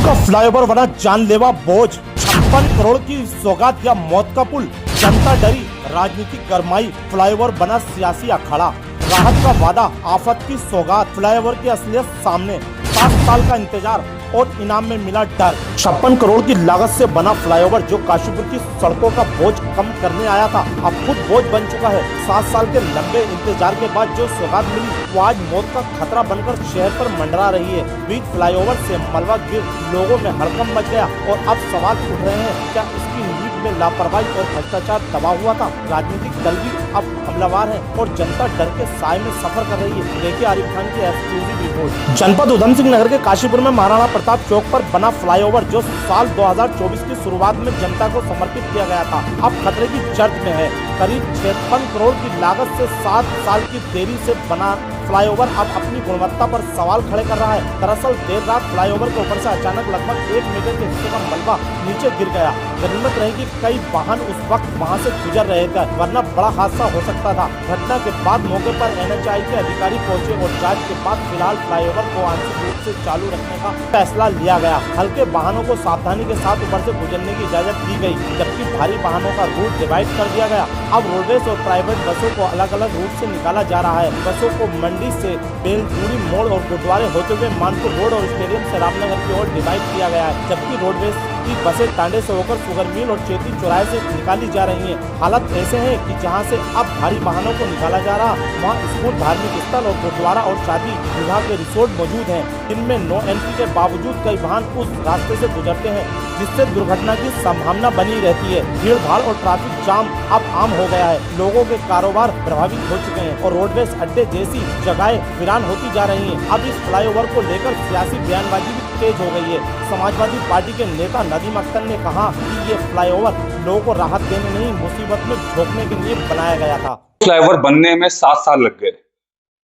का फ्लाईओवर बना जानलेवा बोझ, 56 करोड़ की सौगात या मौत का पुल। जनता डरी, राजनीति गरमाई, फ्लाईओवर बना सियासी अखाड़ा। राहत का वादा, आफत की सौगात, फ्लाईओवर की असलियत सामने। 7 साल का इंतजार और इनाम में मिला डर। 56 करोड़ की लागत से बना फ्लाईओवर जो काशीपुर की सड़कों का बोझ कम करने आया था, अब खुद बोझ बन चुका है। 7 साल के लंबे इंतजार के बाद जो सौगात मिली वो आज मौत का खतरा बनकर शहर पर मंडरा रही है। बीच फ्लाईओवर से मलबा गिर लोगों में हड़कंप मच गया और अब सवाल उठ रहे हैं, क्या इसकी नींव में लापरवाही और भ्रष्टाचार दबा हुआ था? राजनीतिक दल भी अब हमलावर है और जनता डर के साए में सफर कर रही है। देखिए आरिफ खान की एक्सक्लूसिव रिपोर्ट। जनपद उधम सिंह नगर के काशीपुर में महाराणा प्रताप चौक पर बना फ्लाईओवर जो साल 2024 की शुरुआत में जनता को समर्पित किया गया था, अब खतरे की जर्द में है। करीब 56 करोड़ की लागत से 7 साल की देरी से बना फ्लाईओवर अब अपनी गुणवत्ता पर सवाल खड़े कर रहा है। दरअसल देर रात फ्लाईओवर के ऊपर से अचानक लगभग 1 मीटर के हिस्से का मलबा नीचे गिर गया। गनीमत रही कि कई वाहन उस वक्त वहां से गुजर रहे थे, वरना बड़ा हादसा हो सकता था। घटना के बाद मौके पर NHAI के अधिकारी पहुंचे और जांच के बाद फिलहाल फ्लाईओवर को आंशिक रूप से चालू रखने का फैसला लिया गया। हल्के वाहनों को सावधानी के साथ ऊपर से गुजरने की इजाजत दी गई, जबकि भारी वाहनों का रूट डिवाइड कर दिया गया। अब रोडवेज और प्राइवेट बसों को अलग अलग रूट से निकाला जा रहा है। बसों को मंडी से बेलचूड़ी मोड़ और गुरुद्वारे होते हुए मानपुर रोड और स्टेडियम से रामनगर की ओर डिवाइड किया गया है, जबकि रोडवेज की बसें टांडे से होकर शुगर मिल और चेती चौराहे से निकाली जा रही हैं। हालत ऐसे है कि जहां से अब भारी वाहनों को निकाला जा रहा, वहां स्कूल, धार्मिक स्थल और गुरुद्वारा और शादी विवाह के रिसोर्ट मौजूद हैं। इनमें नो एंट्री के बावजूद कई वाहन उस रास्ते से गुजरते हैं, जिससे दुर्घटना की संभावना बनी रहती है। भीड़ भाड़ और ट्रैफिक जाम अब आम हो गया है। लोगों के कारोबार प्रभावित हो चुके हैं और रोडवेज अड्डे जैसी जगहें वीरान होती जा रही हैं। अब इस फ्लाईओवर को लेकर सियासी बयानबाजी भी तेज हो गई है। समाजवादी पार्टी के नेता नदीम अख्तर ने कहा कि ये फ्लाईओवर लोगों को राहत देने नहीं, मुसीबत में झोंकने के लिए बनाया गया था। फ्लाईओवर बनने में 7 साल लग गए।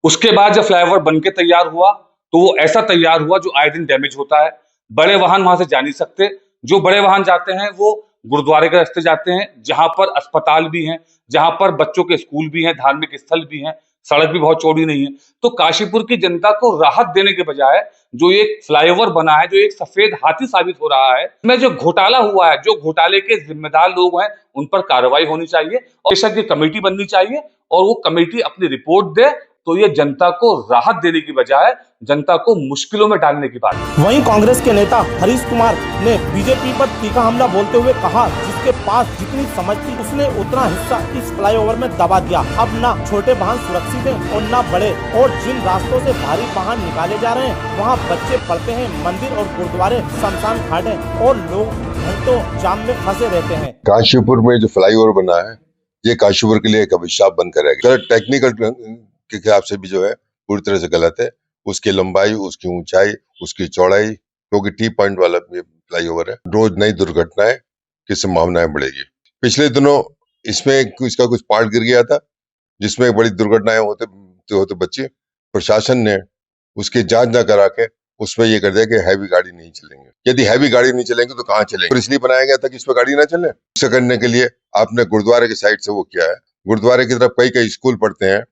उसके बाद जब फ्लाईओवर बनके तैयार हुआ तो वो ऐसा तैयार हुआ जो आए दिन डैमेज होता है। बड़े वाहन वहां से जा नहीं सकते। जो बड़े वाहन जाते हैं वो गुरुद्वारे के रास्ते जाते हैं, जहां पर अस्पताल भी हैं, जहां पर बच्चों के स्कूल भी हैं, धार्मिक स्थल भी हैं, सड़क भी बहुत चौड़ी नहीं है। तो काशीपुर की जनता को राहत देने के बजाय जो एक फ्लाईओवर बना है, जो एक सफेद हाथी साबित हो रहा है, इसमें जो घोटाला हुआ है, जो घोटाले के जिम्मेदार लोग हैं, उन पर कार्रवाई होनी चाहिए और बेशक कमेटी बननी चाहिए और वो कमेटी अपनी रिपोर्ट दे। तो ये जनता को राहत देने की बजाय जनता को मुश्किलों में डालने की बात है। वहीं कांग्रेस के नेता हरीश कुमार ने बीजेपी पर तीखा हमला बोलते हुए कहा, जिसके पास जितनी समझ थी उसने उतना हिस्सा इस फ्लाईओवर में दबा दिया। अब ना छोटे वाहन सुरक्षित हैं और ना बड़े, और जिन रास्तों से भारी वाहन निकाले जा रहे हैं वहाँ बच्चे पढ़ते हैं, मंदिर और गुरुद्वारे शमशान घाट है और लोग घंटों जाम में फंसे रहते हैं। काशीपुर में जो फ्लाईओवर बना है ये काशीपुर के लिए एक अभिशाप बनकर रहेगा। टेक्निकल के हिसाब से भी जो है पूरी तरह से गलत है। उसकी लंबाई, उसकी ऊंचाई, उसकी चौड़ाई, क्योंकि टी पॉइंट वाला फ्लाईओवर है, रोज नई दुर्घटनाएं की संभावनाएं बढ़ेगी। पिछले दिनों इसमें इसका कुछ पार्ट गिर गया था, जिसमें बड़ी दुर्घटनाएं होते बच्चे। प्रशासन ने उसकी जांच न करा के उसमें ये कर दिया कि हैवी गाड़ी नहीं चलेंगे। यदि हैवी गाड़ी नहीं चलेंगे तो कहाँ चलेंगे? तो इसलिए बनाया गया था कि इसमें गाड़ी ना चले। इसे करने के लिए आपने गुरुद्वारे की साइड से वो किया है। गुरुद्वारे की तरफ कई स्कूल पढ़ते हैं,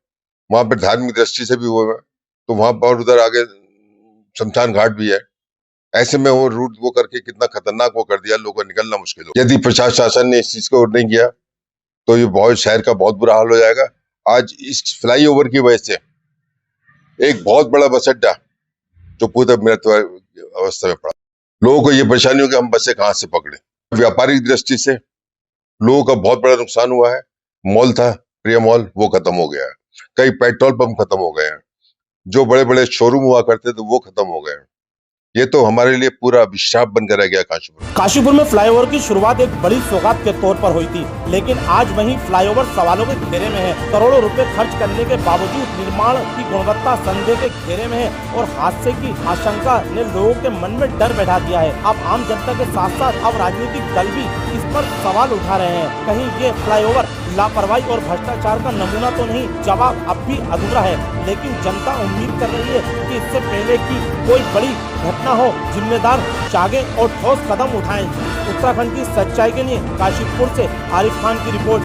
वहां पर धार्मिक दृष्टि से भी वो है, तो वहां पर उधर आगे शमशान घाट भी है। ऐसे में वो रूट वो करके कितना खतरनाक वो कर दिया, लोगों को निकलना मुश्किल हो। यदि प्रशासन ने इस चीज को नहीं किया तो ये बहुत शहर का बहुत बुरा हाल हो जाएगा। आज इस फ्लाईओवर की वजह से एक बहुत बड़ा बस अड्डा जो पूरा मृत अवस्था में पड़ा। लोगों को ये परेशानी हो कि हम बसें कहाँ से पकड़े। व्यापारिक दृष्टि से लोगों का बहुत बड़ा नुकसान हुआ है। मॉल था, प्रिय मॉल, वो खत्म हो गया है। कई पेट्रोल पंप खत्म हो गए हैं। जो बड़े बड़े शोरूम हुआ करते थे वो खत्म हो गए हैं। ये तो हमारे लिए पूरा अभिशाप बनकर रह गया काशीपुर। काशीपुर में फ्लाईओवर की शुरुआत एक बड़ी सौगात के तौर पर हुई थी, लेकिन आज वही फ्लाईओवर सवालों के घेरे में है। करोड़ों रुपए खर्च करने के बावजूद निर्माण की गुणवत्ता संदेह के घेरे में है और हादसे की आशंका ने लोगों के मन में डर बैठा दिया है। अब आम जनता के साथ साथ अब राजनीतिक दल भी इस पर सवाल उठा रहे हैं। कहीं ये फ्लाईओवर लापरवाही और भ्रष्टाचार का नमूना तो नहीं? जवाब अब भी अधूरा है, लेकिन जनता उम्मीद कर रही है कि इससे पहले की कोई बड़ी घटना हो, जिम्मेदार जागे और ठोस कदम उठाएं। उत्तराखंड की सच्चाई के लिए काशीपुर से आरिफ खान की रिपोर्ट।